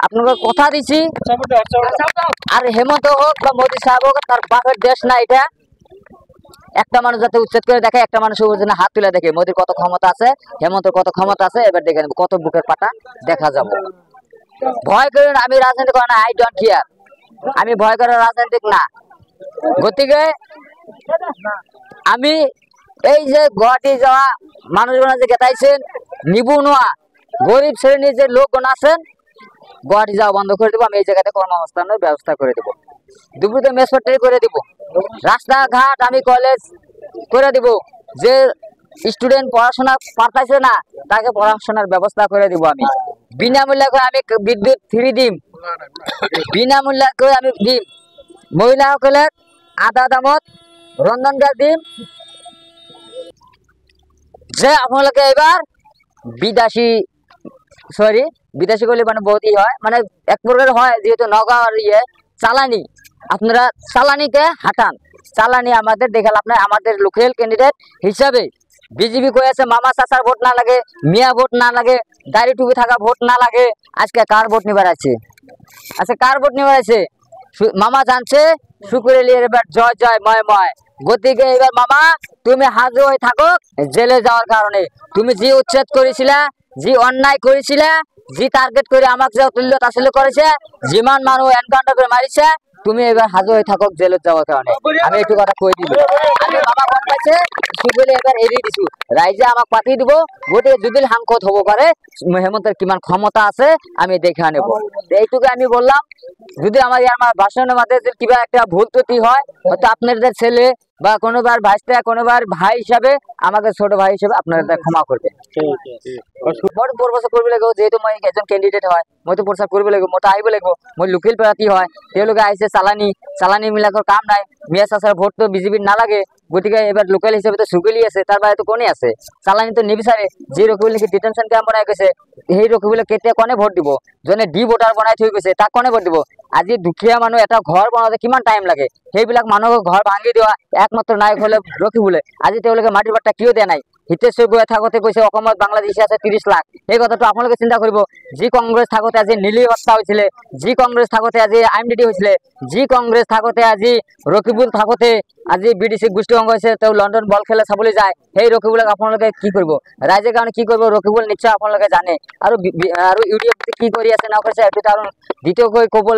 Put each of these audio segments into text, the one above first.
আপনাকে কথা দিছি। আর হেমন্ত হোক বা মোদী সাহেব হোক, তার বাপের দেশ না এটা। একটা মানুষ যাতে উচ্ছেদ করে দেখে, একটা মানুষ জন্য হাত তুলে দেখে মোদীর কত ক্ষমতা আছে, হেমন্তর কত ক্ষমতা আছে, এবার দেখে নেব কত বুকের পাটা দেখা যাবো। ভয় করেন, আমি রাজনীতি করি না, আই ডোন্ট কেয়ার। আমি ভয় করে রাজনৈতিক না। গতিকে আমি এই যে গুয়াহাটি যাওয়া মানুষগুলো যে গেতাইছেন, নিবনুয়া গরিব শ্রেণীর যে লোকগুলো আছেন, গুয়াহাটি যাওয়া বন্ধ করে দেবো। আমি এই জায়গাতে কর্মসংস্থানের ব্যবস্থা করে দেবো, দুপুরে মেস ফ্যাক্টরি করে দিব, রাস্তাঘাট আমি কলেজ করে দিব। যে স্টুডেন্ট পড়াশোনা পারতাইছে না, তাকে পড়াশোনার ব্যবস্থা করে দিব। আমি বিনামূল্যে করে আমি বিদ্যুৎ ফ্রি দিম, বিনামূল্যে করে আমি দিম। মহিলা সকলে আধা দামত রন্ধন গ্যাস দিম। যে আপনাকে এবার বিদেশি করলে মানে বহুতই হয়, মানে এক প্রকার হয়, যেহেতু নগাঁও আর চালানি, আপনারা চালানিকে হাঁটান। চালানি আমাদের দেখাল, আপনার আমাদের লোকাল ক্যান্ডিডেট হিসাবে বিজেপি কয়েছে মামা চাচার ভোট না লাগে, মিয়া ভোট না লাগে, দাড়ি টুপি থাকা ভোট না লাগে। আজকে কার ভোট নিবার আছে? আচ্ছা, কার ভোট নিবার আছে? মামা জানছে শুকুরে এবার জয় জয় ময় ময়। গতিকে এবার মামা তুমি হাজু হয়ে থাকো জেলে যাওয়ার কারণে। তুমি যে উচ্ছেদ করেছিলা, যে অন্যায় করেছিলা, যে টার্গেট করে আমাকে যে তুল্য তাসিল্য করেছে, যেমান মানুষ এনকাউন্টার করে মারিছে, তুমি এবার হাজু হয়ে থাকো জেলে যাওয়ার কারণে। আমি একটু কথা কই দিব, আমি মামা কম পাইছে শুকুরে এবার এড়িয়ে দিছু, রাইজে আমাকে পাঠিয়ে দিব। গতিকে যদি হামকত হবো পারে, হেমন্তের কিমান ক্ষমতা আছে আমি দেখে নেব। এইটুকু আমি বললাম। যদি আমার ভাষণের মাধ্যমে কিবা একটা ভুল ত্রুটি হয়, হয়তো আপনাদের ছেলে বা কোনোবার ভাইস্তা, কোনোবার ভাই হিসাবে, আমাকে ছোট ভাই হিসেবে আপনারা ক্ষমা করবে। প্রচার করবে লাগবো, যেহেতু মই একজন ক্যান্ডিডেট হয়, মই তো প্রচার করবে লাগবো, মই তো আইব লাগবো। মই লোকাল প্রার্থী হয়, তেওঁলোকে আইছে চালানি মিলাকৰ কাম নাই। মিয়া চাচার ভোট তো বিজেপির না লাগে। গতিকে এবার লোকাল হিসেবে তো সুকেলি আছে, তার বাইরে তো কোনে আছে। চালানি তো নিবিচারে। যে রকিবুলকে ডিটেনশন ক্যাম্প বনাই গৈছে, সেই রকিবুলে কেতিয়া কোনে ভোট দিব? জনে ডি ভোটার বনাই থৈ গৈছে, তাক কোনে ভোট দিব? আজি দুখীয়া মানুহ এটা ঘৰ বনাওঁতে কিমান টাইম লাগে? সেইবিলাক মানুহক ঘৰ ভাঙি দিয়া একমাত্ৰ নায়ক হলে রকিবুলে। আজি তেওঁলোকে মাটিৰ বাট্টা কিয় দিয়া নাই? হিতেশ্বৰ গৈ থাকোতে কৈছে অসমত বাংলাদেশী আছে 30 লাখ। এই কথাটো আপোনালোকে চিন্তা কৰিব। যি কংগ্ৰেছ থাকোতে আজি নীলি বাৰ্তা হৈছিলে, যি কংগ্ৰেছ থাকোতে আজি IMDD হৈছিলে, যি কংগ্ৰেছ থাকোতে আজি রকিবুল থাকোতে আজি BDC গোষ্ঠী অংগ হৈছে, তেওঁ লণ্ডন বল খেলা চাবলৈ যায়। সেই রকিবুলক আপোনালোকে কি কৰিব? ৰাইজে কাৰণে কি কৰিব? রকিবুল নিশ্চয় আপোনালোকে জানে। আৰু ইউটিউব কি কৰি আছে না কৰিছে, এইটো কাৰণ দ্বিতীয়কৈ ক'ব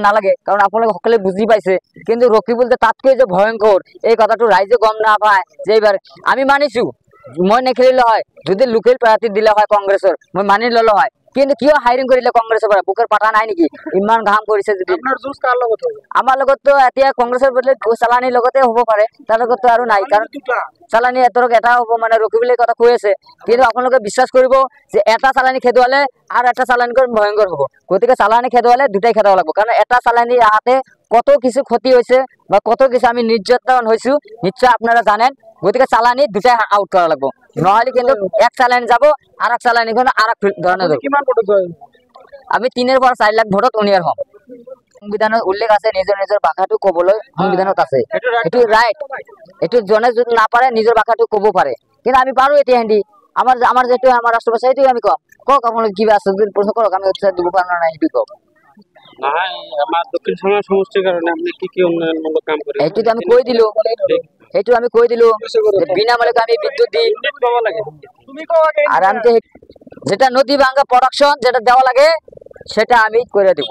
নালাগে, কাৰণ আপোনালোকে সকলোৱে বুজি পাইছে। কিন্তু রকিবুল যে তাতকৈ যে ভয়ংকৰ, এই কথাটো ৰাইজে গম নাপায়। যে এইবাৰ আমি মানিছো, মই নেখেলিলে হয়, যদি লোকেল প্রার্থী দিলে হয় কংগ্রেসের, মই মানি ললো হয়। কিন্তু কিয় হাইরিং কৰিলে কংগ্ৰেছৰ পৰা? বুকের পাঠা নাই নেকি? ইমান ঘাম কৰিছে যদি। আমার লগত তো এতিয়া কংগ্ৰেছৰ বদলে চালানিৰ লগতে হ'ব পাৰে, তাৰ লগত তো আৰু নাই। কাৰণ চালানি এতৰক এটা হ'ব, মানে রকিবুলের কথা কৈ আছে। কিন্তু আপোনালোকে বিশ্বাস কৰিব যে এটা চালানি খেদুৱালে আর একটা চালানিকৈ ভয়ঙ্কর হ'ব। গতিকে চালানি খেদুৱালে দুটাই খেদাব লাগবে, কারণ এটা চালানি আহাতে কত কিছু ক্ষতি হয়েছে বা কত কিছু আমি নির্যাতন হয়েছি নিশ্চয় আপনারা জানেন। গতিকে চালানি দুটাই আউট করা লাগবে, নহলে কিন্তু এক চালানি যাব আর এক চালানি আর এক ধরনের। আমি 3 পৰা 4 লাখ ভোটত উনিয়ার হম। সংবিধানত উল্লেখ আছে নিজৰ নিজৰ ভাষাটো ক'বলৈ, সংবিধানত আছে, এটো রাইট। এটো জনে যদি না পারে নিজৰ ভাষাটো ক'ব পারে, কিন্তু আমি পারো। এতিয়া হিন্দি আমার যেটো আমার রাষ্ট্রভাষা, এইটোই আমি কম। কক আপোনালোকে কিবা আছে যদি প্রশ্ন করক, আমি উত্তর দিব পারো না, এইটো কক। আমার দক্ষিণ সমাজ সমষ্টির কারণে আপনি কি কি উন্নয়নমূলক কাম করেন? এইটো আমি কই দিলো, যে বিনামূল্যে আমি বিদ্যুৎ দিই। আর আমি যেটা নদী ভাঙ্গা প্রোডাকশন যেটা দেওয়া লাগে, সেটা আমি করে দিব।